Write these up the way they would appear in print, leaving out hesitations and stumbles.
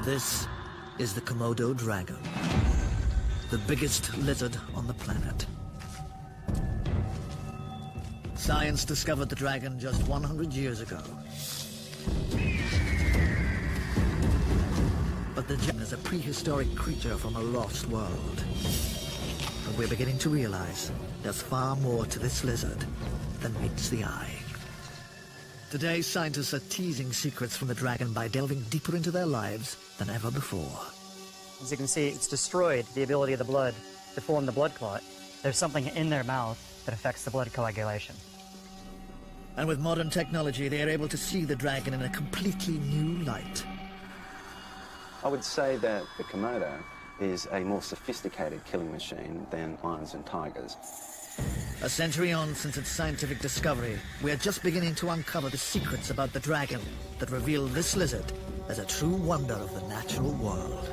This is the Komodo dragon, the biggest lizard on the planet. Science discovered the dragon just 100 years ago. But the dragon is a prehistoric creature from a lost world. And we're beginning to realize there's far more to this lizard than meets the eye. Today, scientists are teasing secrets from the dragon by delving deeper into their lives than ever before. As you can see, it's destroyed the ability of the blood to form the blood clot. There's something in their mouth that affects the blood coagulation. And with modern technology, they are able to see the dragon in a completely new light. I would say that the Komodo is a more sophisticated killing machine than lions and tigers. A century on since its scientific discovery, we are just beginning to uncover the secrets about the dragon that reveal this lizard as a true wonder of the natural world.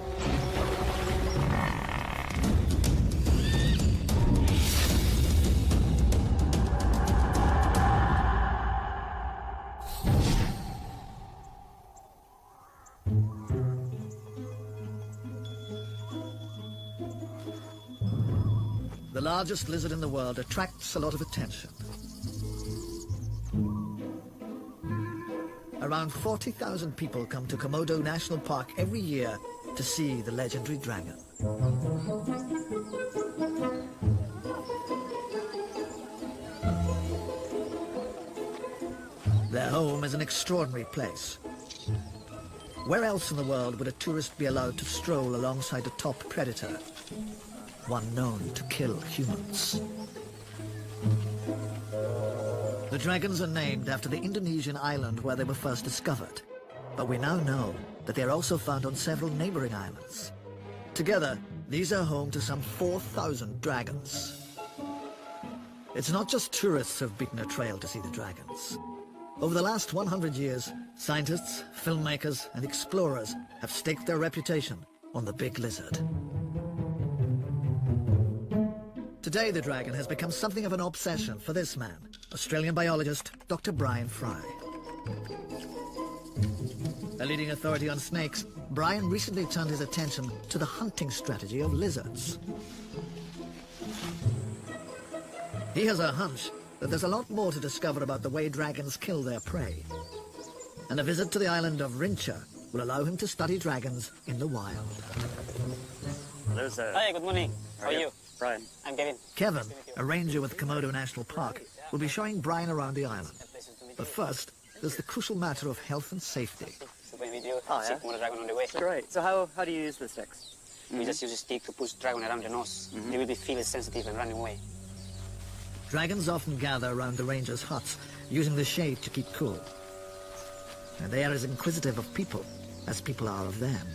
The largest lizard in the world attracts a lot of attention. Around 40,000 people come to Komodo National Park every year to see the legendary dragon. Their home is an extraordinary place. Where else in the world would a tourist be allowed to stroll alongside a top predator? One known to kill humans. The dragons are named after the Indonesian island where they were first discovered, but we now know that they're also found on several neighboring islands. Together, these are home to some 4,000 dragons. It's not just tourists who've beaten a trail to see the dragons. Over the last 100 years, scientists, filmmakers, and explorers have staked their reputation on the big lizard. Today, the dragon has become something of an obsession for this man, Australian biologist Dr. Brian Fry. A leading authority on snakes, Brian recently turned his attention to the hunting strategy of lizards. He has a hunch that there's a lot more to discover about the way dragons kill their prey. And a visit to the island of Rincha will allow him to study dragons in the wild. Hi, good morning. How are you? Brian. I'm Kevin. Kevin, a ranger with Komodo National Park, will be showing Brian around the island. But first, there's the crucial matter of health and safety. Oh, yeah? Great. So how do you use the sticks? We just use a stick to push dragon around the nose. They will be feeling sensitive and running away. Dragons often gather around the rangers' huts, using the shade to keep cool. And they are as inquisitive of people as people are of them.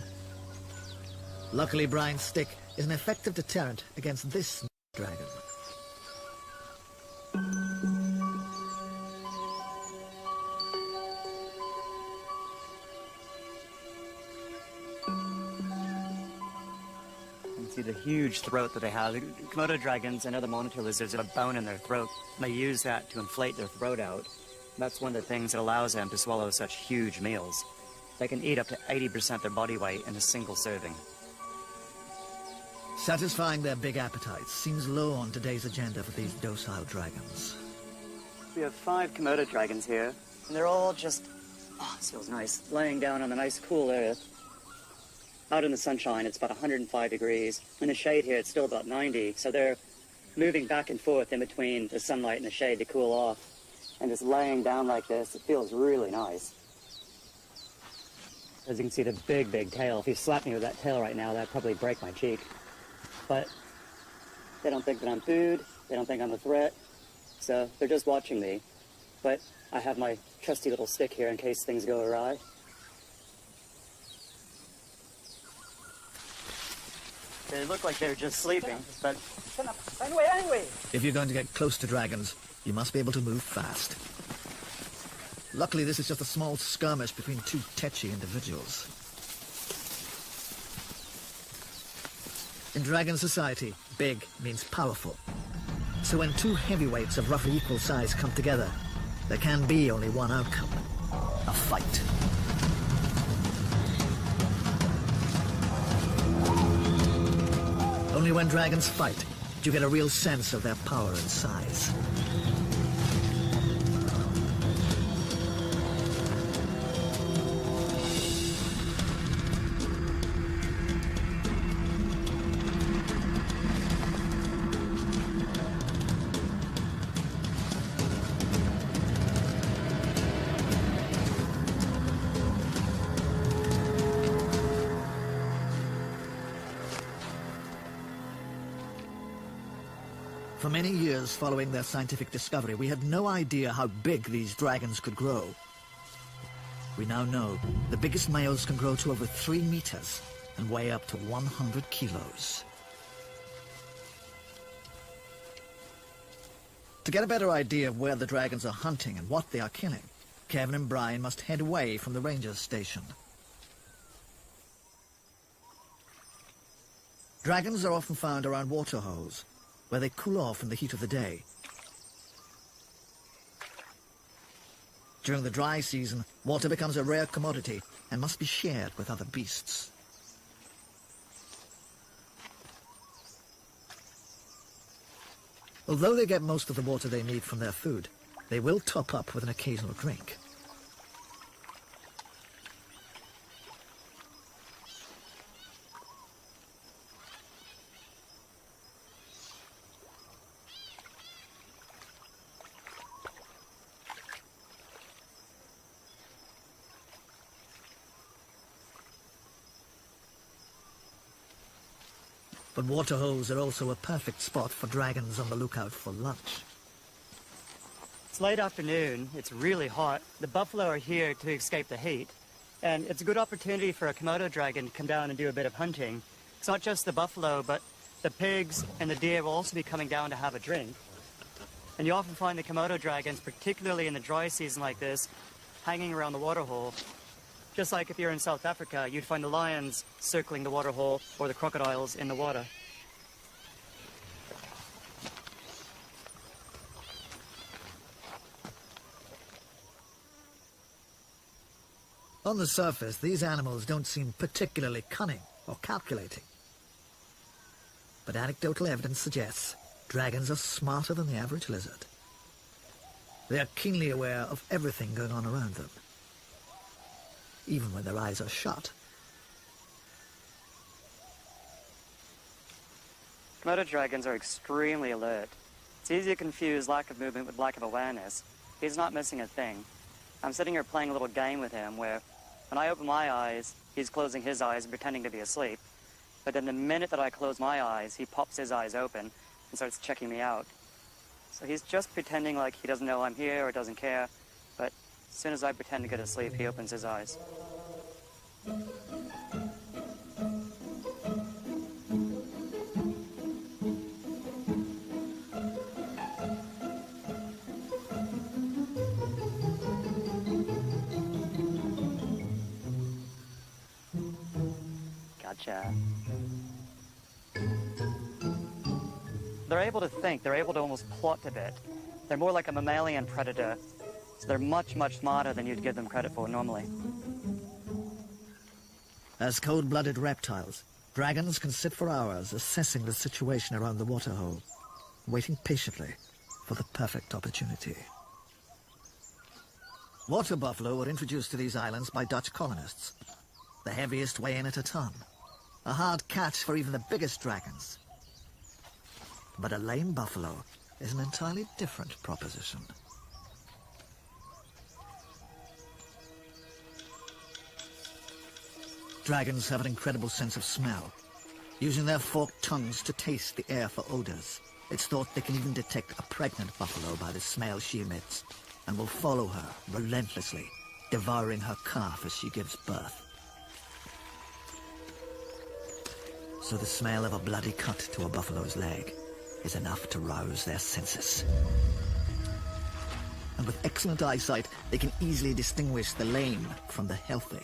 Luckily, Brian's stick is an effective deterrent against this dragon. You can see the huge throat that they have. The Komodo dragons and other monitor lizards have a bone in their throat, and they use that to inflate their throat out. That's one of the things that allows them to swallow such huge meals. They can eat up to 80% of their body weight in a single serving. Satisfying their big appetites seems low on today's agenda for these docile dragons. We have 5 Komodo dragons here, and they're all just, oh, this feels nice, laying down on a nice cool area. Out in the sunshine, it's about 105 degrees. In the shade here, it's still about 90, so they're moving back and forth in between the sunlight and the shade to cool off. And just laying down like this, it feels really nice. As you can see, the big, big tail. If you slap me with that tail right now, that'd probably break my cheek. But they don't think that I'm food, they don't think I'm a threat, so they're just watching me. But I have my trusty little stick here in case things go awry. They look like they're just sleeping, but anyway. If you're going to get close to dragons, you must be able to move fast. Luckily, this is just a small skirmish between 2 tetchy individuals. In dragon society, big means powerful. So when 2 heavyweights of roughly equal size come together, there can be only one outcome: a fight. Only when dragons fight do you get a real sense of their power and size. For many years following their scientific discovery, we had no idea how big these dragons could grow. We now know the biggest males can grow to over 3 meters and weigh up to 100 kilos. To get a better idea of where the dragons are hunting and what they are killing, Kevin and Brian must head away from the ranger's station. Dragons are often found around waterholes, where they cool off in the heat of the day. During the dry season, water becomes a rare commodity and must be shared with other beasts. Although they get most of the water they need from their food, they will top up with an occasional drink. But waterholes are also a perfect spot for dragons on the lookout for lunch. It's late afternoon, it's really hot. The buffalo are here to escape the heat, and it's a good opportunity for a Komodo dragon to come down and do a bit of hunting. It's not just the buffalo, but the pigs and the deer will also be coming down to have a drink. And you often find the Komodo dragons, particularly in the dry season like this, hanging around the waterhole. Just like if you're in South Africa, you'd find the lions circling the waterhole or the crocodiles in the water. On the surface, these animals don't seem particularly cunning or calculating. But anecdotal evidence suggests dragons are smarter than the average lizard. They are keenly aware of everything going on around them, even when their eyes are shut. Komodo dragons are extremely alert. It's easy to confuse lack of movement with lack of awareness. He's not missing a thing. I'm sitting here playing a little game with him where when I open my eyes, he's closing his eyes and pretending to be asleep. But then the minute that I close my eyes, he pops his eyes open and starts checking me out. So he's just pretending like he doesn't know I'm here or doesn't care, but as soon as I pretend to go to sleep, he opens his eyes. Gotcha. They're able to think, they're able to almost plot a bit. They're more like a mammalian predator, so they're much, much smarter than you'd give them credit for normally. As cold-blooded reptiles, dragons can sit for hours assessing the situation around the waterhole, waiting patiently for the perfect opportunity. Water buffalo were introduced to these islands by Dutch colonists. The heaviest weigh in at a ton, a hard catch for even the biggest dragons. But a lame buffalo is an entirely different proposition. Dragons have an incredible sense of smell. Using their forked tongues to taste the air for odors, it's thought they can even detect a pregnant buffalo by the smell she emits, and will follow her relentlessly, devouring her calf as she gives birth. So the smell of a bloody cut to a buffalo's leg is enough to rouse their senses. And with excellent eyesight, they can easily distinguish the lame from the healthy.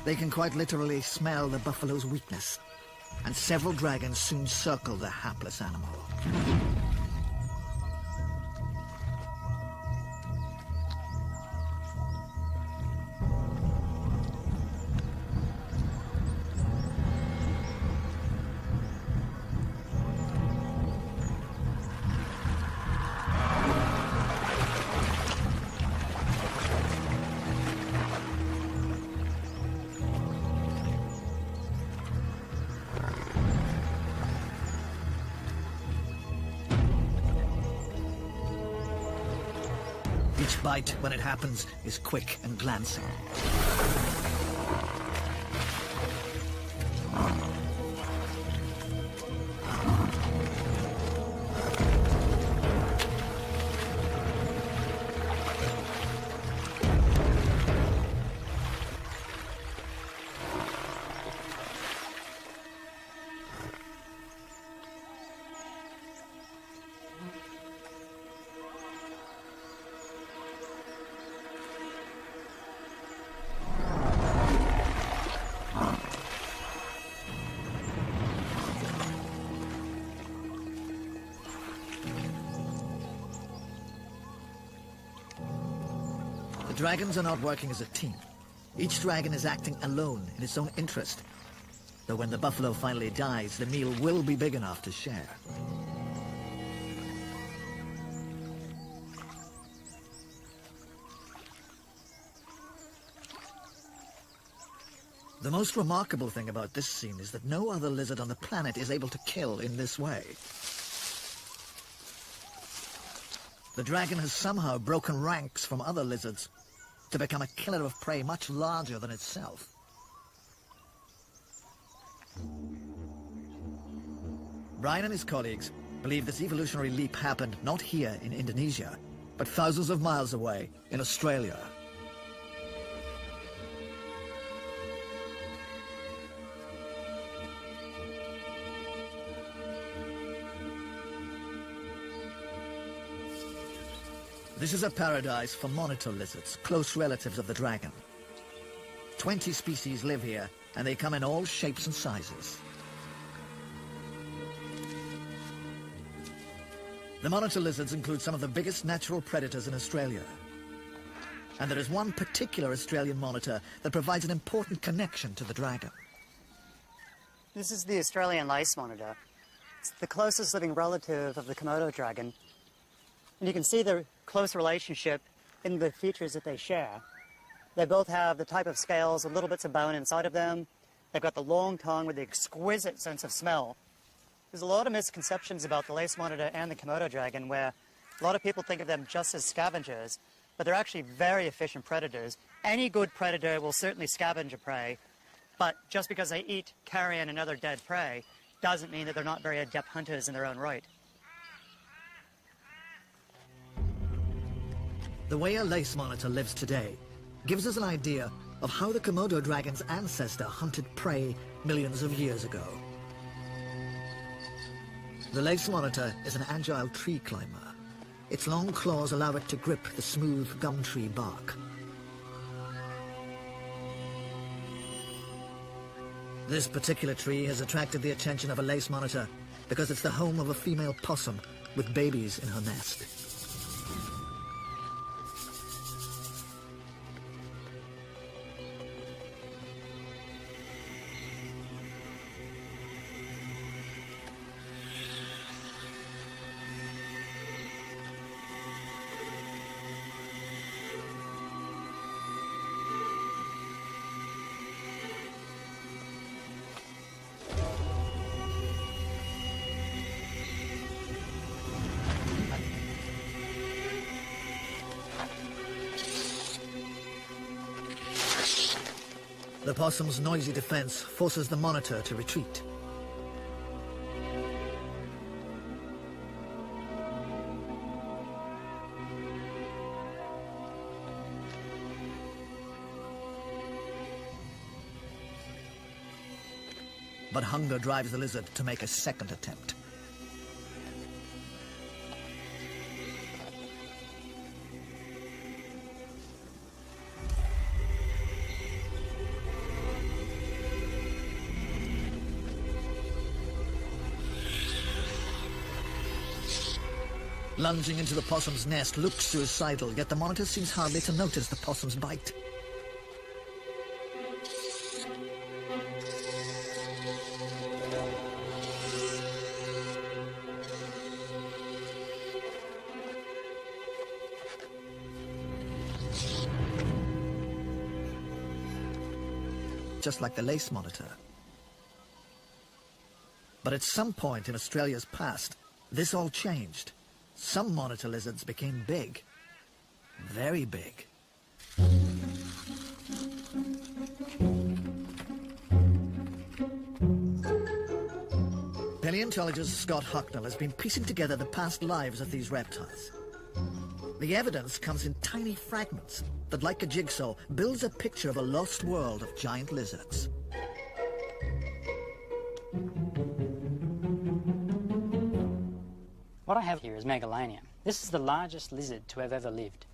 They can quite literally smell the buffalo's weakness, and several dragons soon circle the hapless animal. Each bite, when it happens, is quick and glancing. The dragons are not working as a team. Each dragon is acting alone in its own interest. Though when the buffalo finally dies, the meal will be big enough to share. The most remarkable thing about this scene is that no other lizard on the planet is able to kill in this way. The dragon has somehow broken ranks from other lizards to become a killer of prey much larger than itself. Brian and his colleagues believe this evolutionary leap happened not here in Indonesia, but thousands of miles away in Australia. This is a paradise for monitor lizards, close relatives of the dragon. 20 species live here, and they come in all shapes and sizes. The monitor lizards include some of the biggest natural predators in Australia. And there is one particular Australian monitor that provides an important connection to the dragon. This is the Australian lace monitor. It's the closest living relative of the Komodo dragon. And you can see the close relationship in the features that they share. They both have the type of scales with little bits of bone inside of them. They've got the long tongue with the exquisite sense of smell. There's a lot of misconceptions about the lace monitor and the Komodo dragon where a lot of people think of them just as scavengers, but they're actually very efficient predators. Any good predator will certainly scavenge a prey, but just because they eat carrion and other dead prey doesn't mean that they're not very adept hunters in their own right. The way a lace monitor lives today gives us an idea of how the Komodo dragon's ancestor hunted prey millions of years ago. The lace monitor is an agile tree climber. Its long claws allow it to grip the smooth gum tree bark. This particular tree has attracted the attention of a lace monitor because it's the home of a female possum with babies in her nest. The possum's noisy defense forces the monitor to retreat. But hunger drives the lizard to make a second attempt. Lunging into the possum's nest looks suicidal, yet the monitor seems hardly to notice the possum's bite. Just like the lace monitor. But at some point in Australia's past, this all changed. Some monitor lizards became big. very big. Paleontologist Scott Hucknall has been piecing together the past lives of these reptiles. The evidence comes in tiny fragments that, like a jigsaw, builds a picture of a lost world of giant lizards. What I have here is Megalania. This is the largest lizard to have ever lived.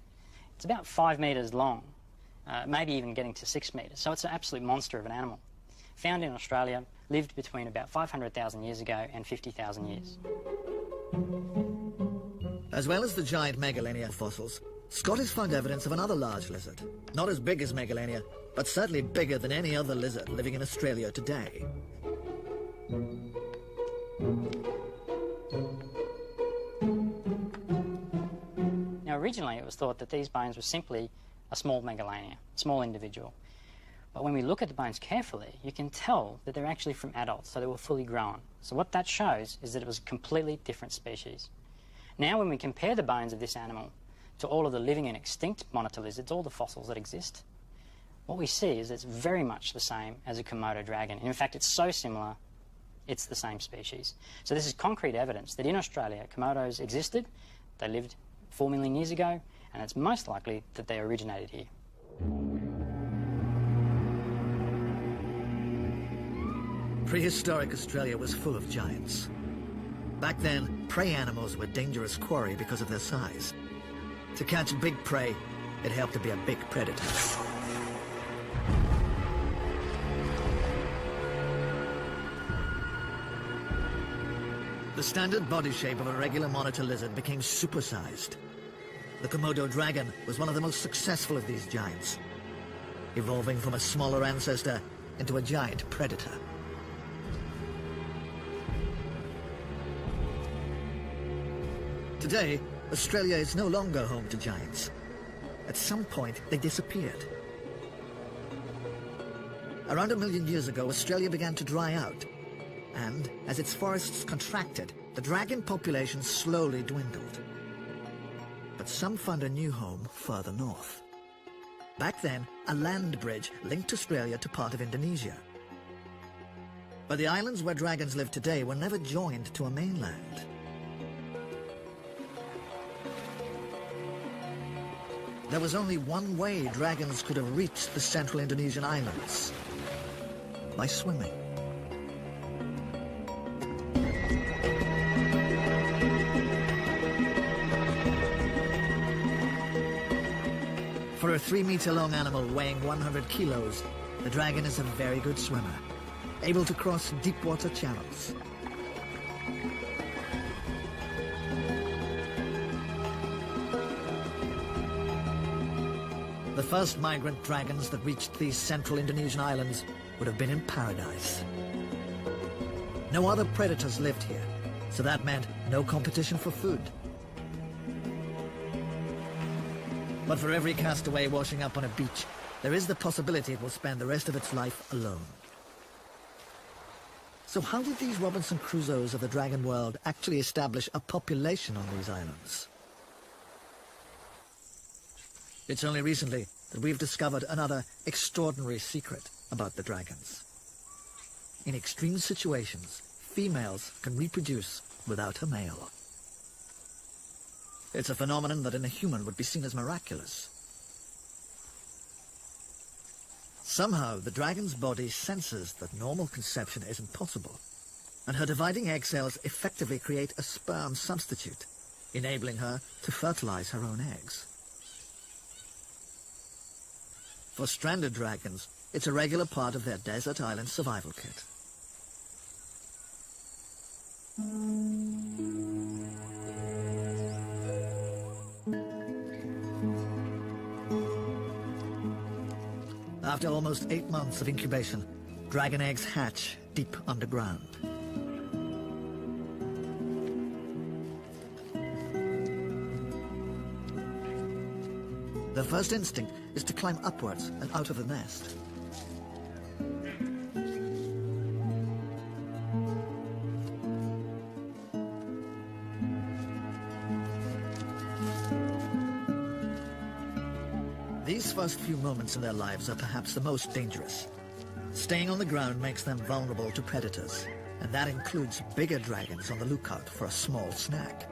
It's about 5 meters long, maybe even getting to 6 meters, so it's an absolute monster of an animal. Found in Australia, lived between about 500,000 years ago and 50,000 years. As well as the giant Megalania fossils, Scott has found evidence of another large lizard. Not as big as Megalania, but certainly bigger than any other lizard living in Australia today. Now, originally it was thought that these bones were simply a small Megalania, a small individual. But when we look at the bones carefully, you can tell that they're actually from adults, so they were fully grown. So what that shows is that it was a completely different species. Now, when we compare the bones of this animal to all of the living and extinct monitor lizards, all the fossils that exist, what we see is it's very much the same as a Komodo dragon. In fact, it's so similar, it's the same species. So this is concrete evidence that in Australia, Komodos existed, they lived 4 million years ago, and it's most likely that they originated here. Prehistoric Australia was full of giants. Back then, prey animals were dangerous quarry because of their size. To catch big prey, it helped to be a big predator. The standard body shape of a regular monitor lizard became supersized. The Komodo dragon was one of the most successful of these giants, evolving from a smaller ancestor into a giant predator. Today, Australia is no longer home to giants. At some point, they disappeared. Around 1 million years ago, Australia began to dry out. And as its forests contracted, the dragon population slowly dwindled. But some found a new home further north. Back then, a land bridge linked Australia to part of Indonesia. But the islands where dragons live today were never joined to a mainland. There was only one way dragons could have reached the central Indonesian islands: by swimming. For a 3-meter-long animal weighing 100 kilos, the dragon is a very good swimmer, able to cross deep water channels. The first migrant dragons that reached these central Indonesian islands would have been in paradise. No other predators lived here, so that meant no competition for food. But for every castaway washing up on a beach, there is the possibility it will spend the rest of its life alone. So how did these Robinson Crusoes of the dragon world actually establish a population on these islands? It's only recently that we've discovered another extraordinary secret about the dragons. In extreme situations, females can reproduce without a male. It's a phenomenon that in a human would be seen as miraculous. Somehow, the dragon's body senses that normal conception isn't possible, and her dividing egg cells effectively create a sperm substitute, enabling her to fertilize her own eggs. For stranded dragons, it's a regular part of their desert island survival kit. After almost 8 months of incubation, dragon eggs hatch deep underground. Their first instinct is to climb upwards and out of the nest. first few moments in their lives are perhaps the most dangerous. Staying on the ground makes them vulnerable to predators, and that includes bigger dragons on the lookout for a small snack.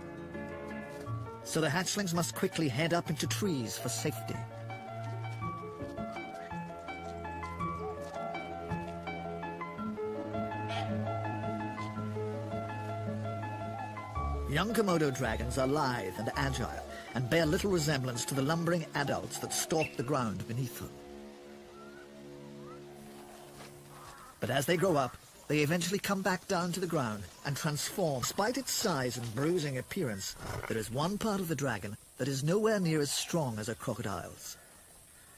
So the hatchlings must quickly head up into trees for safety. Young Komodo dragons are lithe and agile and bear little resemblance to the lumbering adults that stalk the ground beneath them. But as they grow up, they eventually come back down to the ground and transform. Despite its size and bruising appearance, there is one part of the dragon that is nowhere near as strong as a crocodile's: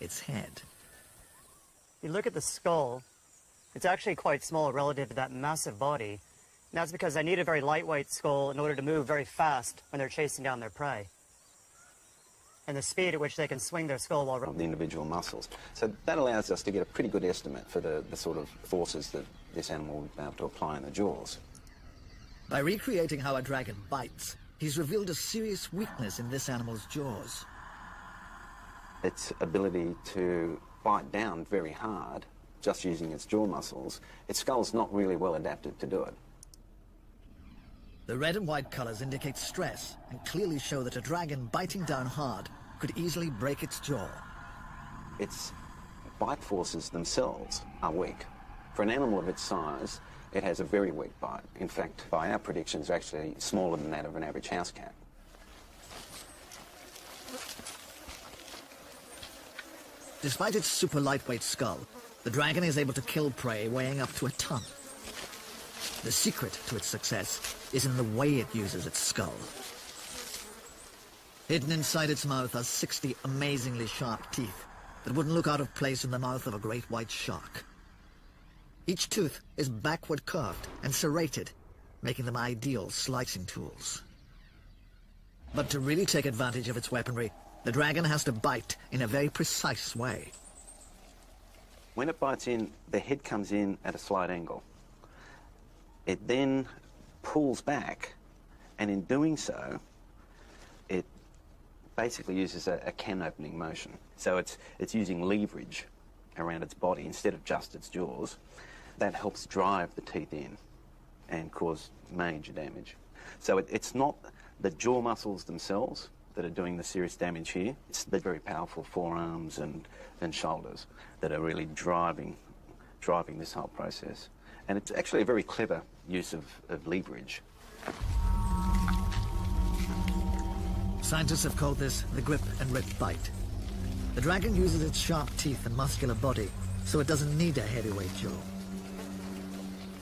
its head. You look at the skull, it's actually quite small relative to that massive body. And that's because they need a very lightweight skull in order to move very fast when they're chasing down their prey. And the speed at which they can swing their skull while... Of the individual muscles. So that allows us to get a pretty good estimate for the sort of forces that this animal will be able to apply in the jaws. By recreating how a dragon bites, he's revealed a serious weakness in this animal's jaws. Its ability to bite down very hard, just using its jaw muscles, its skull's not really well adapted to do it. The red and white colors indicate stress and clearly show that a dragon biting down hard could easily break its jaw. Its bite forces themselves are weak. For an animal of its size, it has a very weak bite. In fact, by our predictions, actually smaller than that of an average house cat. Despite its super lightweight skull, the dragon is able to kill prey weighing up to a ton. The secret to its success is in the way it uses its skull. Hidden inside its mouth are 60 amazingly sharp teeth that wouldn't look out of place in the mouth of a great white shark. Each tooth is backward curved and serrated, making them ideal slicing tools. But to really take advantage of its weaponry, the dragon has to bite in a very precise way. When it bites in, the head comes in at a slight angle. It then pulls back, and in doing so, it basically uses a can opening motion. So it's using leverage around its body instead of just its jaws. That helps drive the teeth in and cause major damage. So it's not the jaw muscles themselves that are doing the serious damage here. It's the very powerful forearms and shoulders that are really driving this whole process. And it's actually a very clever use of leverage. Scientists have called this the grip and rip bite. The dragon uses its sharp teeth and muscular body, so it doesn't need a heavyweight jaw.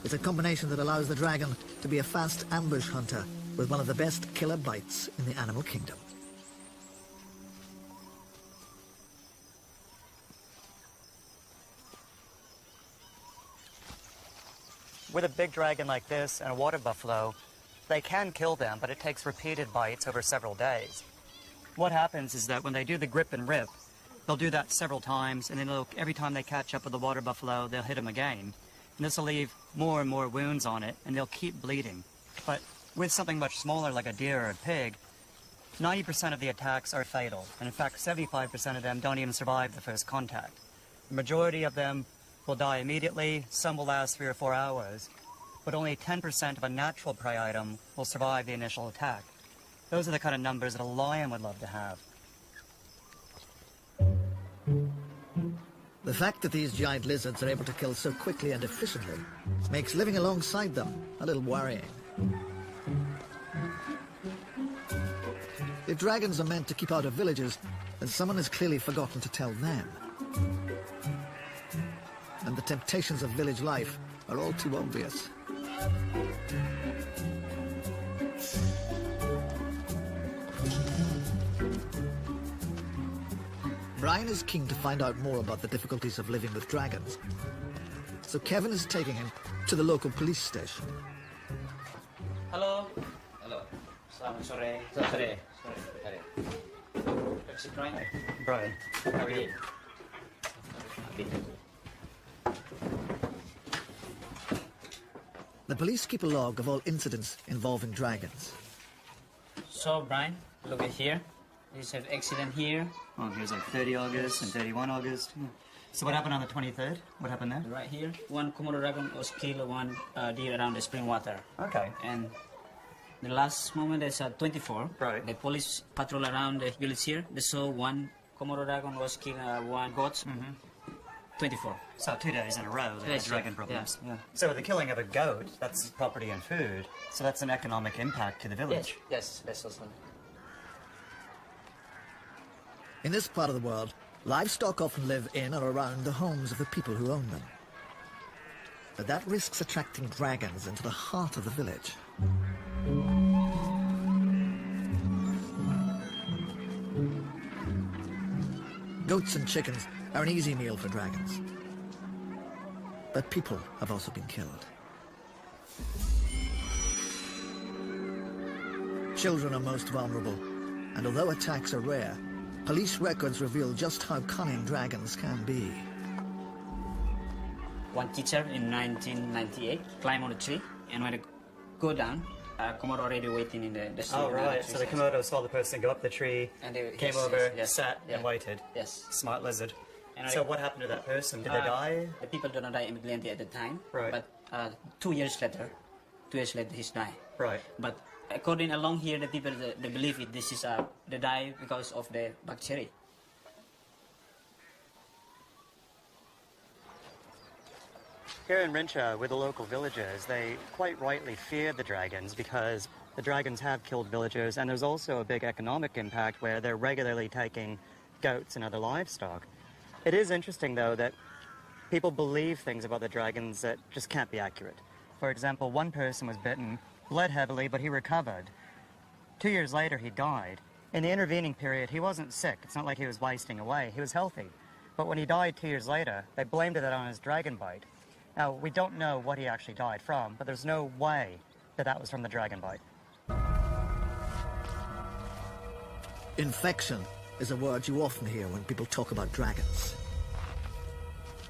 It's a combination that allows the dragon to be a fast ambush hunter with one of the best killer bites in the animal kingdom. With a big dragon like this and a water buffalo, they can kill them, but it takes repeated bites over several days. What happens is that when they do the grip and rip, they'll do that several times, and then every time they catch up with the water buffalo, they'll hit him again. And this will leave more and more wounds on it, and they'll keep bleeding. But with something much smaller like a deer or a pig, 90% of the attacks are fatal, and in fact 75% of them don't even survive the first contact. The majority of them will die immediately, some will last 3 or 4 hours, but only 10% of a natural prey item will survive the initial attack. Those are the kind of numbers that a lion would love to have. The fact that these giant lizards are able to kill so quickly and efficiently makes living alongside them a little worrying. If dragons are meant to keep out of villages, then someone has clearly forgotten to tell them. And the temptations of village life are all too obvious. Brian is keen to find out more about the difficulties of living with dragons. So Kevin is taking him to the local police station. Hello. Hello. Selamat sore. Sore. Brian. Brian. How are you? The police keep a log of all incidents involving dragons. So, Brian, look at here. You just have accident here. Oh, here's like 30 August and 31 August. So what happened on the 23rd? What happened there? Right here, one Komodo dragon was killed, one deer around the spring water. Okay. And the last moment is 24. Right. The police patrol around the village here. They saw one Komodo dragon was killed, one goat. 24. So 2 days in a row they had Yes, dragon yeah, problems. yeah. So the killing of a goat, that's property and food. So that's an economic impact to the village. Yes, that's also. In this part of the world, livestock often live in or around the homes of the people who own them. But that risks attracting dragons into the heart of the village. Goats and chickens are an easy meal for dragons. But people have also been killed. Children are most vulnerable, and although attacks are rare, police records reveal just how cunning dragons can be. One teacher in 1998 climbed on a tree, and when they go down, Komodo already waiting in the tree. Oh, right. So the Komodo saw the person go up the tree, And they came yes, over, yes, sat, yeah. and waited. Yes. Smart lizard. And So what happened to that person? Did they die? The people did not die immediately at the time. Right. But 2 years later, he's died. Right. But according along here, the people they believe it. This is they die because of the bacteria. Here in Rincha, with the local villagers, they quite rightly fear the dragons because the dragons have killed villagers, and there's also a big economic impact where they're regularly taking goats and other livestock. It is interesting, though, that people believe things about the dragons that just can't be accurate. For example, one person was bitten, bled heavily, but he recovered. 2 years later, he died. In the intervening period, he wasn't sick. It's not like he was wasting away. He was healthy. But when he died 2 years later, they blamed it on his dragon bite. Now, we don't know what he actually died from, but there's no way that that was from the dragon bite. Infection is a word you often hear when people talk about dragons.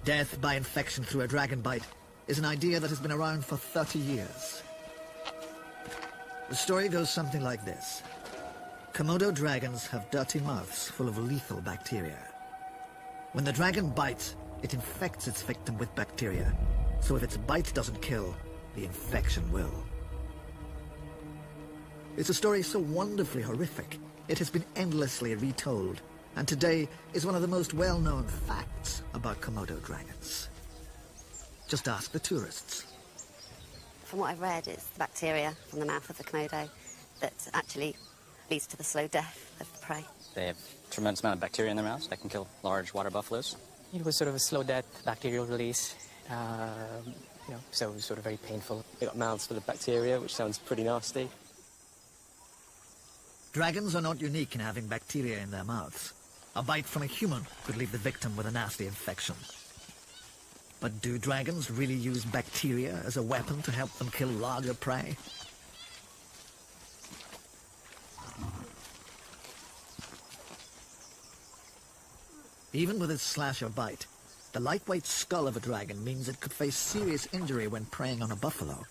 Death by infection through a dragon bite is an idea that has been around for 30 years. The story goes something like this. Komodo dragons have dirty mouths full of lethal bacteria. When the dragon bites, it infects its victim with bacteria. So if its bite doesn't kill, the infection will. It's a story so wonderfully horrific, it has been endlessly retold, and today is one of the most well-known facts about Komodo dragons. Just ask the tourists. From what I've read, it's the bacteria from the mouth of the Komodo that actually leads to the slow death of the prey. They have a tremendous amount of bacteria in their mouths that can kill large water buffaloes. It was sort of a slow death, bacterial release, so it was sort of very painful. They got mouths full of bacteria, which sounds pretty nasty. Dragons are not unique in having bacteria in their mouths. A bite from a human could leave the victim with a nasty infection. But do dragons really use bacteria as a weapon to help them kill larger prey? Even with its slasher bite, the lightweight skull of a dragon means it could face serious injury when preying on a buffalo.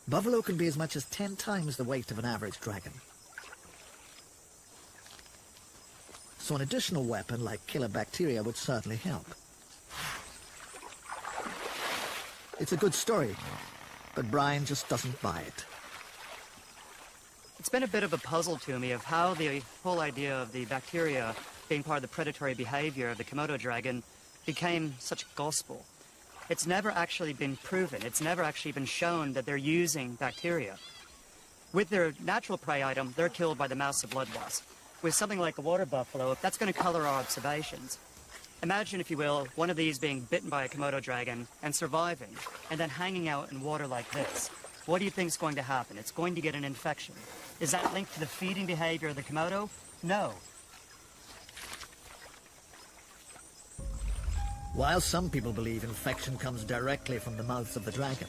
Buffalo can be as much as 10 times the weight of an average dragon. So an additional weapon like killer bacteria would certainly help. It's a good story, but Brian just doesn't buy it. It's been a bit of a puzzle to me of how the whole idea of the bacteria being part of the predatory behavior of the Komodo dragon became such gospel. It's never actually been proven. It's never actually been shown that they're using bacteria. With their natural prey item, they're killed by the mouse of blood wasp. With something like a water buffalo, that's going to color our observations. Imagine, if you will, one of these being bitten by a Komodo dragon and surviving, and then hanging out in water like this. What do you think is going to happen? It's going to get an infection. Is that linked to the feeding behavior of the Komodo? No. While some people believe infection comes directly from the mouths of the dragon,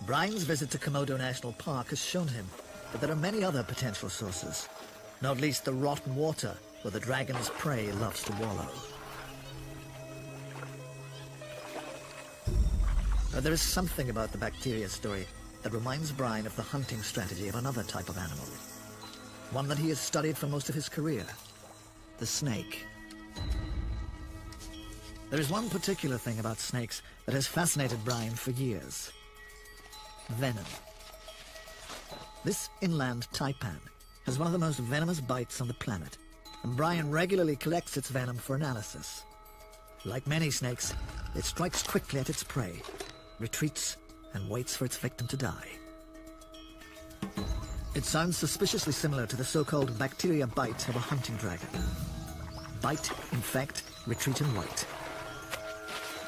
Brian's visit to Komodo National Park has shown him that there are many other potential sources, not least the rotten water where the dragon's prey loves to wallow. But there is something about the bacteria story that reminds Brian of the hunting strategy of another type of animal, one that he has studied for most of his career, the snake. There is one particular thing about snakes that has fascinated Brian for years: venom. This inland taipan has one of the most venomous bites on the planet, and Brian regularly collects its venom for analysis. Like many snakes, it strikes quickly at its prey, retreats, and waits for its victim to die. It sounds suspiciously similar to the so-called bacteria bite of a hunting dragon. Bite, infect, retreat and wait.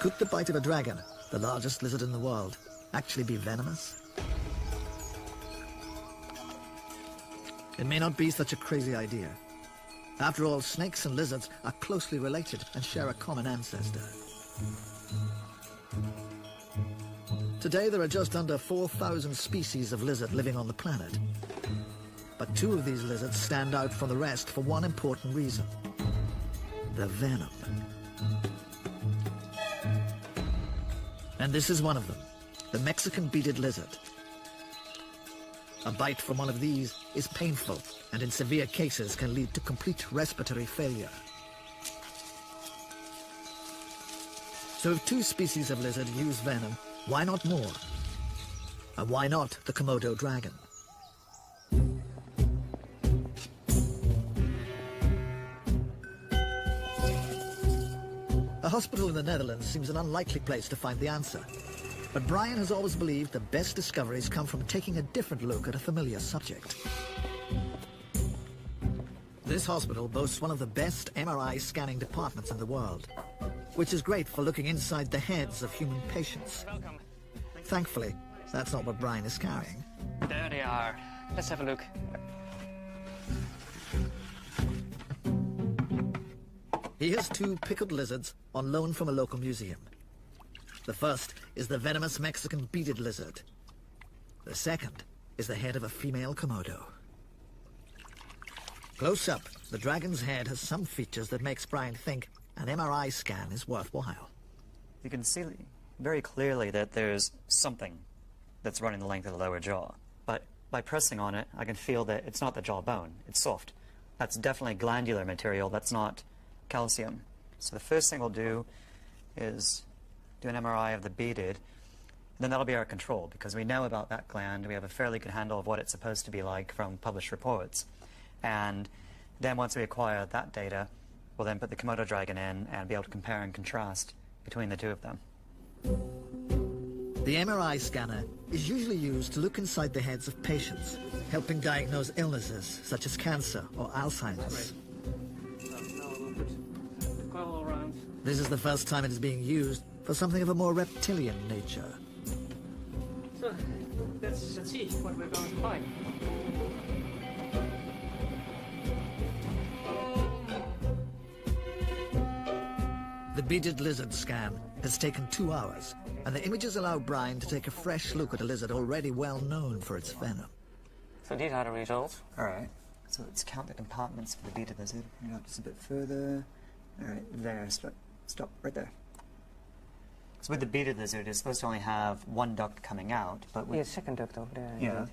Could the bite of a dragon, the largest lizard in the world, actually be venomous? It may not be such a crazy idea. After all, snakes and lizards are closely related and share a common ancestor. Today there are just under 4,000 species of lizard living on the planet. But two of these lizards stand out from the rest for one important reason: their venom. And this is one of them, the Mexican beaded lizard. A bite from one of these is painful and in severe cases can lead to complete respiratory failure. So if two species of lizard use venom, why not more? And why not the Komodo dragon? A hospital in the Netherlands seems an unlikely place to find the answer. But Brian has always believed the best discoveries come from taking a different look at a familiar subject. This hospital boasts one of the best MRI scanning departments in the world, which is great for looking inside the heads of human patients. Thankfully, that's not what Brian is carrying. There they are. Let's have a look. He has two pickled lizards on loan from a local museum. The first is the venomous Mexican beaded lizard. The second is the head of a female Komodo. Close up, the dragon's head has some features that makes Brian think an MRI scan is worthwhile. You can see very clearly that there's something that's running the length of the lower jaw. But by pressing on it, I can feel that it's not the jawbone, it's soft. That's definitely glandular material, that's not calcium. So the first thing we'll do is do an MRI of the beaded, then that'll be our control, because we know about that gland, we have a fairly good handle of what it's supposed to be like from published reports. And then once we acquire that data, we'll then put the Komodo dragon in and be able to compare and contrast between the two of them. The MRI scanner is usually used to look inside the heads of patients, helping diagnose illnesses such as cancer or Alzheimer's. This is the first time it is being used for something of a more reptilian nature. So, let's see what we're going to find. The beaded lizard scan has taken 2 hours, and the images allow Brian to take a fresh look at a lizard already well known for its venom. So these are the results. All right, so let's count the compartments for the beaded lizard. Bring it up just a bit further. All right, there, stop right there. So with the beaded lizard, it's supposed to only have one duct coming out, but with... Yeah, second duct over there. Yeah,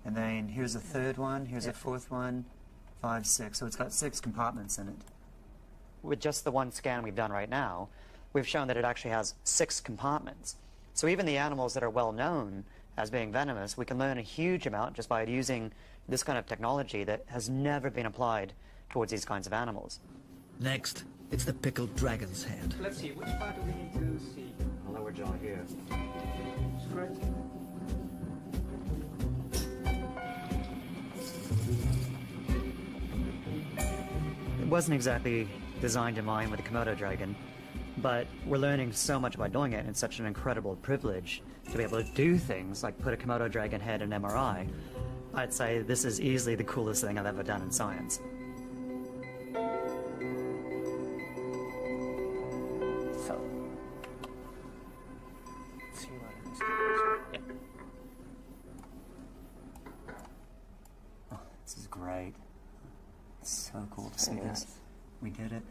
and then here's a third one, here's a fourth one, 5, 6, so it's got 6 compartments in it. With just the one scan we've done right now, we've shown that it actually has 6 compartments. So even the animals that are well known as being venomous, we can learn a huge amount just by using this kind of technology that has never been applied towards these kinds of animals. Next, it's the pickled dragon's head. Let's see, which part do we need to see? The lower jaw here. Great. It wasn't exactly designed in mind with the Komodo dragon, but we're learning so much by doing it, and it's such an incredible privilege to be able to do things like put a Komodo dragon head in MRI. I'd say this is easily the coolest thing I've ever done in science. So, let's see what it is. Yeah. Oh, this is great. It's so cool to see this. We did it.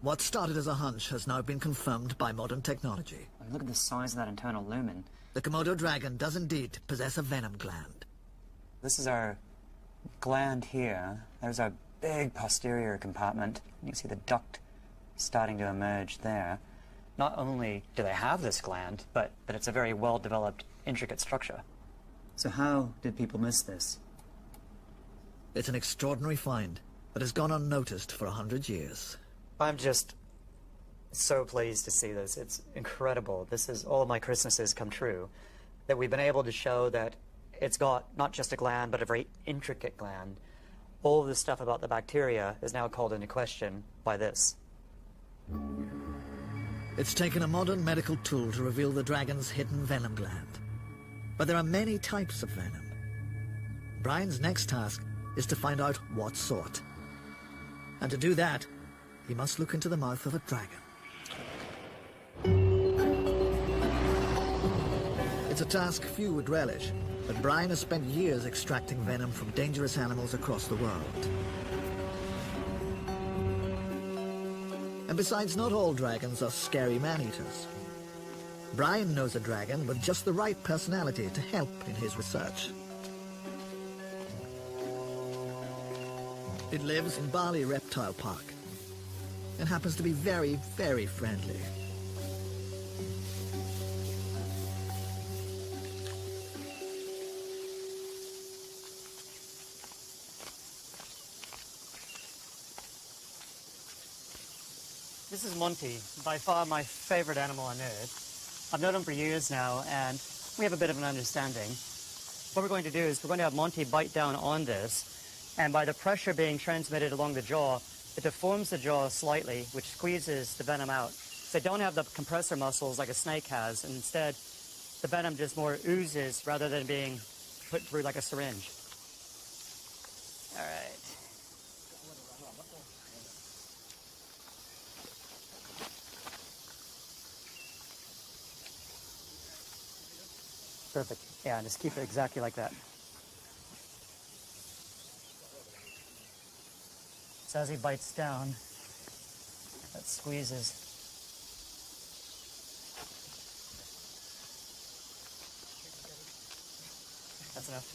What started as a hunch has now been confirmed by modern technology. And look at the size of that internal lumen. The Komodo dragon does indeed possess a venom gland. This is our gland here. There's a big posterior compartment. You can see the duct starting to emerge there. Not only do they have this gland, but it's a very well-developed, intricate structure. So how did people miss this? It's an extraordinary find that has gone unnoticed for 100 years. I'm just so pleased to see this. It's incredible. This is all of my Christmases come true. That we've been able to show that it's got not just a gland, but a very intricate gland. All of this stuff about the bacteria is now called into question by this. It's taken a modern medical tool to reveal the dragon's hidden venom gland. But there are many types of venom. Brian's next task is to find out what sort. And to do that, he must look into the mouth of a dragon. It's a task few would relish, but Brian has spent years extracting venom from dangerous animals across the world. And besides, not all dragons are scary man-eaters. Brian knows a dragon with just the right personality to help in his research. It lives in Bali Reptile Park and happens to be very, very friendly. This is Monty, by far my favorite animal on Earth. I've known him for years now, and we have a bit of an understanding. What we're going to do is we're going to have Monty bite down on this, and by the pressure being transmitted along the jaw, it deforms the jaw slightly, which squeezes the venom out. So they don't have the compressor muscles like a snake has, and instead the venom just more oozes rather than being put through like a syringe. All right. Perfect. Yeah, just keep it exactly like that. So as he bites down, that squeezes. That's enough.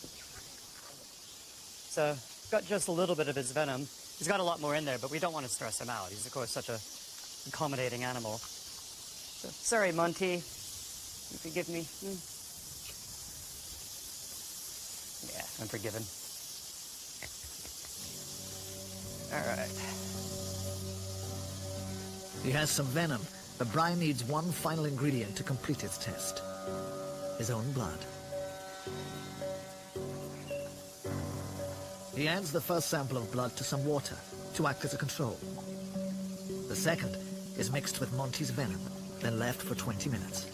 So, got just a little bit of his venom. He's got a lot more in there, but we don't want to stress him out. He's, of course, such a accommodating animal. So, sorry, Monty. You forgive me? Yeah, I'm forgiven. All right. He has some venom, but Brian needs one final ingredient to complete his test. His own blood. He adds the first sample of blood to some water to act as a control. The second is mixed with Monty's venom, then left for 20 minutes.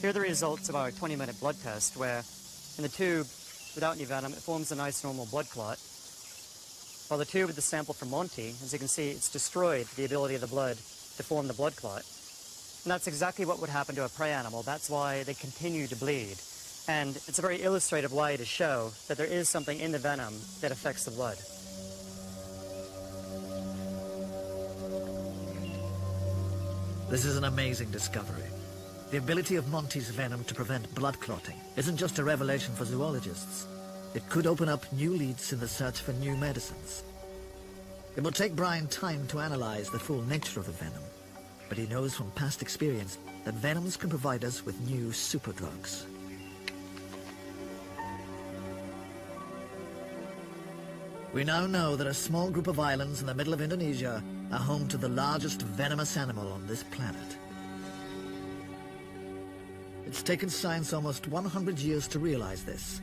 Here are the results of our 20-minute blood test, where in the tube, without any venom, it forms a nice normal blood clot. While the tube with the sample from Monty, as you can see, it's destroyed the ability of the blood to form the blood clot. And that's exactly what would happen to a prey animal. That's why they continue to bleed. And it's a very illustrative way to show that there is something in the venom that affects the blood. This is an amazing discovery. The ability of Monty's venom to prevent blood clotting isn't just a revelation for zoologists. It could open up new leads in the search for new medicines. It will take Brian time to analyze the full nature of the venom, but he knows from past experience that venoms can provide us with new superdrugs. We now know that a small group of islands in the middle of Indonesia are home to the largest venomous animal on this planet. It's taken science almost 100 years to realize this.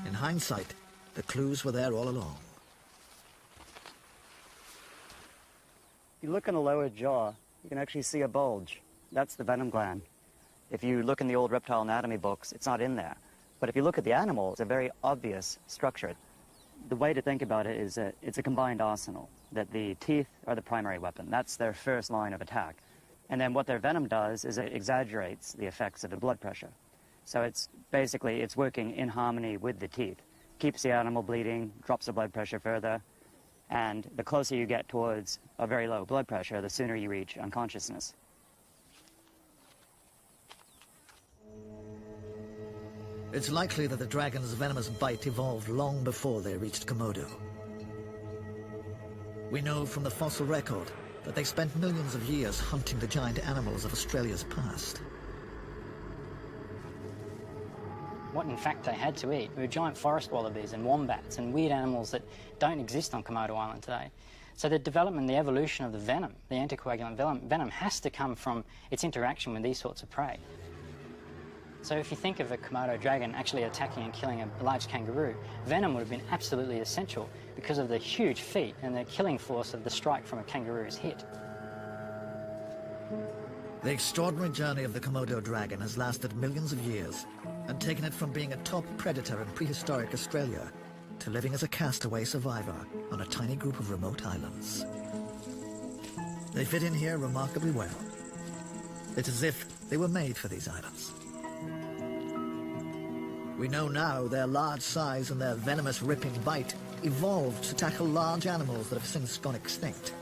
In hindsight, the clues were there all along. If you look in the lower jaw, you can actually see a bulge. That's the venom gland. If you look in the old reptile anatomy books, it's not in there. But if you look at the animal, it's a very obvious structure. The way to think about it is that it's a combined arsenal, that the teeth are the primary weapon. That's their first line of attack. And then what their venom does is it exaggerates the effects of the blood pressure. So it's basically, it's working in harmony with the teeth. Keeps the animal bleeding, drops the blood pressure further, and the closer you get towards a very low blood pressure, the sooner you reach unconsciousness. It's likely that the dragon's venomous bite evolved long before they reached Komodo. We know from the fossil record that they spent millions of years hunting the giant animals of Australia's past. What in fact they had to eat were giant forest wallabies and wombats and weird animals that don't exist on Komodo Island today. So the development, the evolution of the venom, the anticoagulant venom, has to come from its interaction with these sorts of prey. So if you think of a Komodo dragon actually attacking and killing a large kangaroo, venom would have been absolutely essential because of the huge feat and the killing force of the strike from a kangaroo's hit. The extraordinary journey of the Komodo dragon has lasted millions of years and taken it from being a top predator in prehistoric Australia to living as a castaway survivor on a tiny group of remote islands. They fit in here remarkably well. It's as if they were made for these islands. We know now their large size and their venomous ripping bite evolved to tackle large animals that have since gone extinct.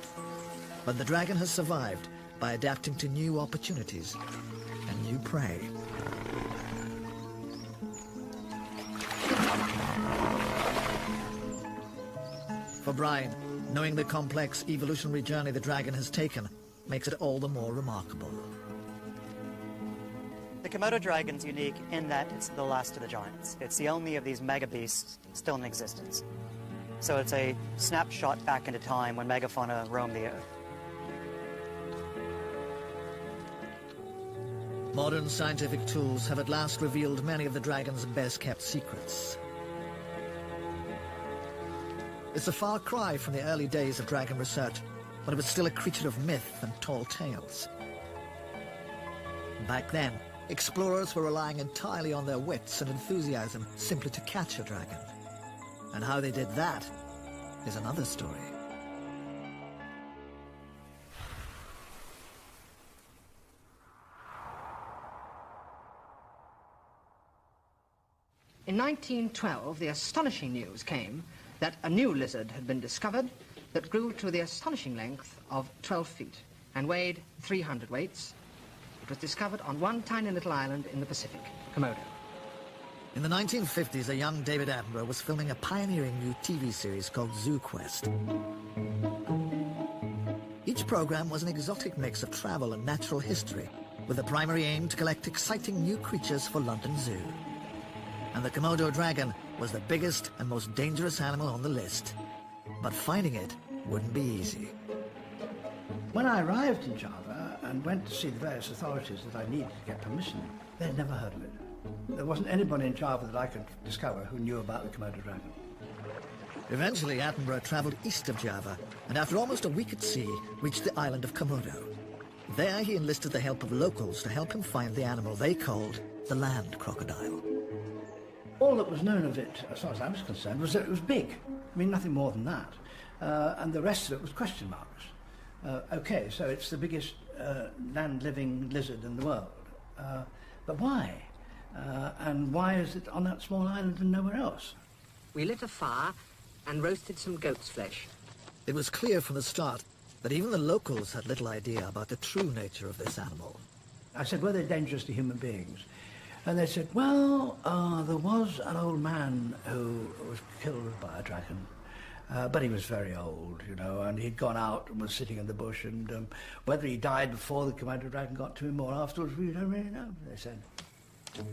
But the dragon has survived by adapting to new opportunities and new prey. For Brian, knowing the complex evolutionary journey the dragon has taken makes it all the more remarkable. The Komodo dragon's unique in that it's the last of the giants. It's the only of these mega beasts still in existence. So it's a snapshot back into time when megafauna roamed the earth. Modern scientific tools have at last revealed many of the dragon's best-kept secrets. It's a far cry from the early days of dragon research, when it was still a creature of myth and tall tales. Back then, explorers were relying entirely on their wits and enthusiasm simply to catch a dragon. And how they did that is another story. In 1912, the astonishing news came that a new lizard had been discovered that grew to the astonishing length of 12 feet and weighed 300 weights. It was discovered on one tiny little island in the Pacific, Komodo. In the 1950s, a young David Attenborough was filming a pioneering new TV series called Zoo Quest. Each program was an exotic mix of travel and natural history, with a primary aim to collect exciting new creatures for London Zoo. And the Komodo dragon was the biggest and most dangerous animal on the list. But finding it wouldn't be easy. When I arrived in Java and went to see the various authorities that I needed to get permission, they'd never heard of it. There wasn't anybody in Java that I could discover who knew about the Komodo dragon. Eventually, Attenborough travelled east of Java, and after almost a week at sea, reached the island of Komodo. There he enlisted the help of locals to help him find the animal they called the land crocodile. All that was known of it, as far as I was concerned, was that it was big. I mean, nothing more than that. And the rest of it was question marks. Okay, so it's the biggest land-living lizard in the world. But why? And why is it on that small island and nowhere else? We lit a fire and roasted some goat's flesh. It was clear from the start that even the locals had little idea about the true nature of this animal. I said, were they dangerous to human beings? And they said, well, there was an old man who was killed by a dragon. But he was very old, you know, and he'd gone out and was sitting in the bush, and whether he died before the Komodo dragon got to him or afterwards, we don't really know, they said.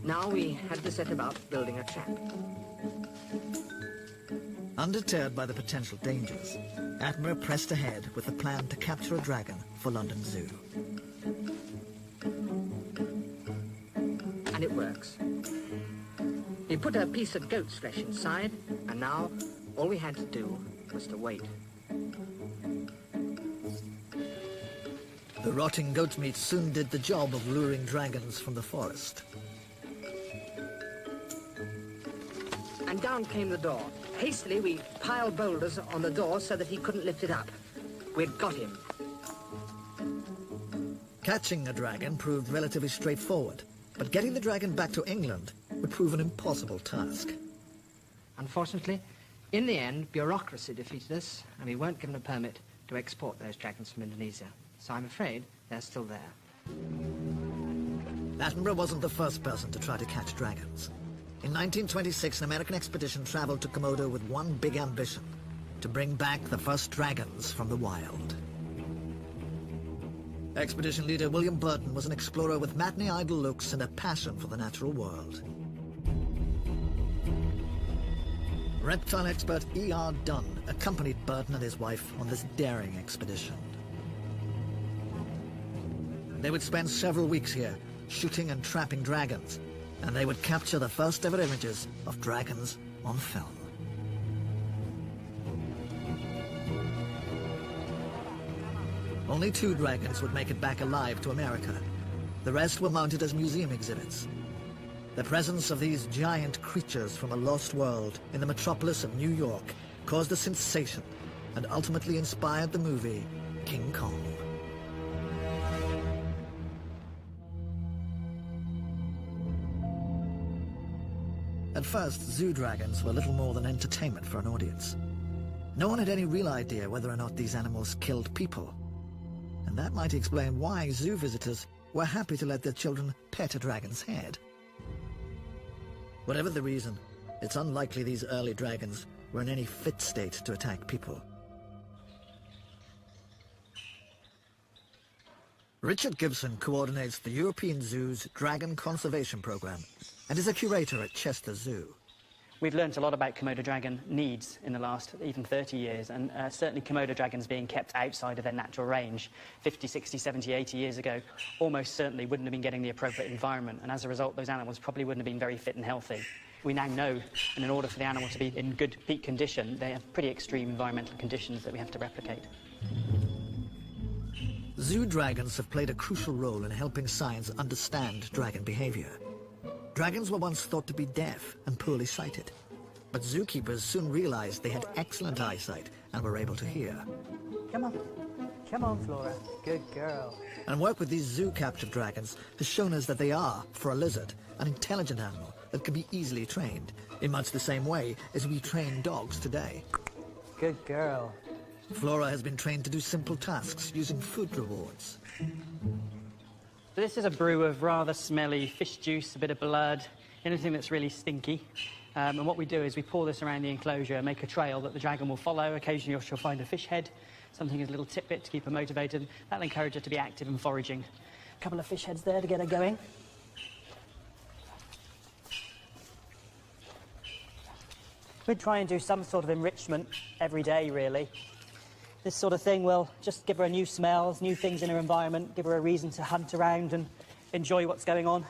Now we had to set about building a trap. Undeterred by the potential dangers, Attenborough pressed ahead with the plan to capture a dragon for London Zoo. And it works. We put a piece of goat's flesh inside, and now all we had to do was to wait. The rotting goat meat soon did the job of luring dragons from the forest. And down came the door. Hastily, we piled boulders on the door so that he couldn't lift it up. We'd got him. Catching a dragon proved relatively straightforward, but getting the dragon back to England would prove an impossible task. Unfortunately, in the end, bureaucracy defeated us, and we weren't given a permit to export those dragons from Indonesia. So I'm afraid they're still there. Attenborough wasn't the first person to try to catch dragons. In 1926, an American expedition traveled to Komodo with one big ambition: to bring back the first dragons from the wild. Expedition leader William Burton was an explorer with matinee-idol looks and a passion for the natural world. Reptile expert E.R. Dunn accompanied Burton and his wife on this daring expedition. They would spend several weeks here, shooting and trapping dragons, and they would capture the first ever images of dragons on film. Only 2 dragons would make it back alive to America. The rest were mounted as museum exhibits. The presence of these giant creatures from a lost world in the metropolis of New York caused a sensation and ultimately inspired the movie King Kong. At first, zoo dragons were little more than entertainment for an audience. No one had any real idea whether or not these animals killed people. And that might explain why zoo visitors were happy to let their children pet a dragon's head. Whatever the reason, it's unlikely these early dragons were in any fit state to attack people. Richard Gibson coordinates the European Zoo's Dragon Conservation Program and is a curator at Chester Zoo. We've learnt a lot about Komodo dragon needs in the last even 30 years, and certainly Komodo dragons being kept outside of their natural range 50, 60, 70, 80 years ago almost certainly wouldn't have been getting the appropriate environment, and as a result those animals probably wouldn't have been very fit and healthy. We now know, and in order for the animal to be in good peak condition, they have pretty extreme environmental conditions that we have to replicate. Zoo dragons have played a crucial role in helping science understand dragon behavior. Dragons were once thought to be deaf and poorly sighted, but zookeepers soon realized they had excellent eyesight and were able to hear. Come on, Flora, good girl. And work with these zoo-captured dragons has shown us that they are, for a lizard, an intelligent animal that can be easily trained, in much the same way as we train dogs today. Good girl. Flora has been trained to do simple tasks using food rewards. This is a brew of rather smelly fish juice, a bit of blood, anything that's really stinky. And what we do is we pour this around the enclosure, make a trail that the dragon will follow. Occasionally she'll find a fish head, something as a little tidbit to keep her motivated. That'll encourage her to be active and foraging. A couple of fish heads there to get her going. We try and do some sort of enrichment every day, really. This sort of thing will just give her new smells, new things in her environment, give her a reason to hunt around and enjoy what's going on.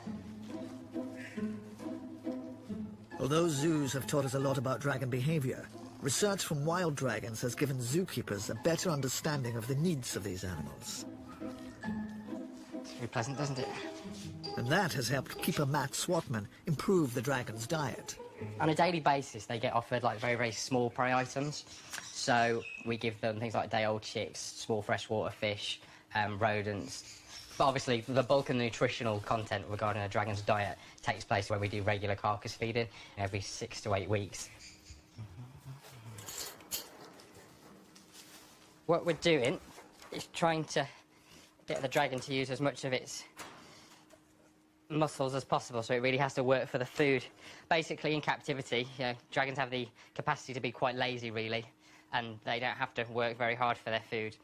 Although zoos have taught us a lot about dragon behavior, research from wild dragons has given zookeepers a better understanding of the needs of these animals. It's very pleasant, doesn't it? And that has helped keeper Matt Swatman improve the dragon's diet. On a daily basis, they get offered like very, very small prey items. So we give them things like day-old chicks, small freshwater fish, rodents. But obviously, the bulk of the nutritional content regarding a dragon's diet takes place when we do regular carcass feeding every 6 to 8 weeks. What we're doing is trying to get the dragon to use as much of its muscles as possible, so it really has to work for the food. Basically, in captivity, dragons have the capacity to be quite lazy, really, and they don't have to work very hard for their food.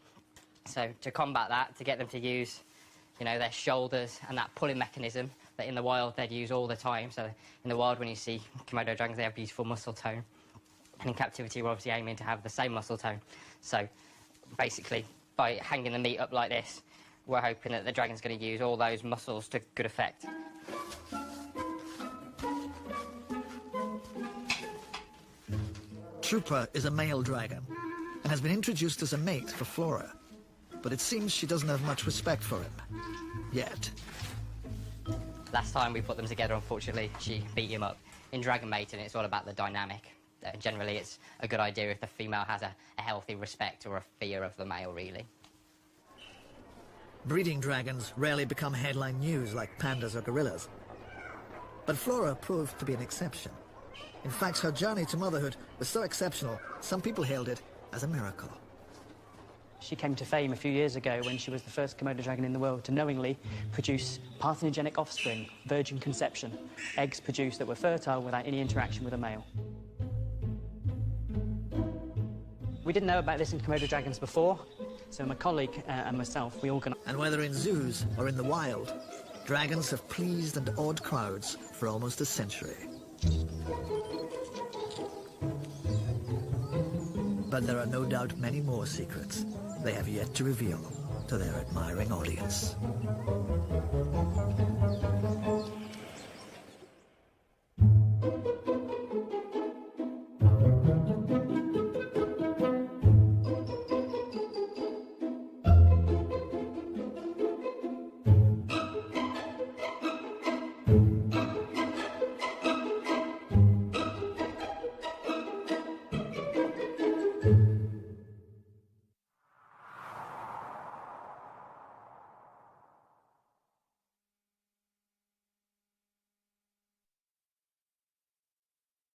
So to combat that, to get them to use, their shoulders and that pulling mechanism that in the wild they'd use all the time. So in the wild, when you see Komodo dragons, they have beautiful muscle tone, and in captivity, we're obviously aiming to have the same muscle tone. So basically, by hanging the meat up like this, we're hoping that the dragon's going to use all those muscles to good effect. Trooper is a male dragon and has been introduced as a mate for Flora, but it seems she doesn't have much respect for him. Yet. Last time we put them together, unfortunately, she beat him up. In dragon mating, it's all about the dynamic. Generally, it's a good idea if the female has a healthy respect or a fear of the male, really. Breeding dragons rarely become headline news like pandas or gorillas. But Flora proved to be an exception. In fact, her journey to motherhood was so exceptional, some people hailed it as a miracle. She came to fame a few years ago when she was the first Komodo dragon in the world to knowingly produce parthenogenic offspring, virgin conception, eggs produced that were fertile without any interaction with a male. We didn't know about this in Komodo dragons before, so my colleague and myself, we organised... And whether in zoos or in the wild, dragons have pleased and awed crowds for almost a century. But there are no doubt many more secrets they have yet to reveal to their admiring audience.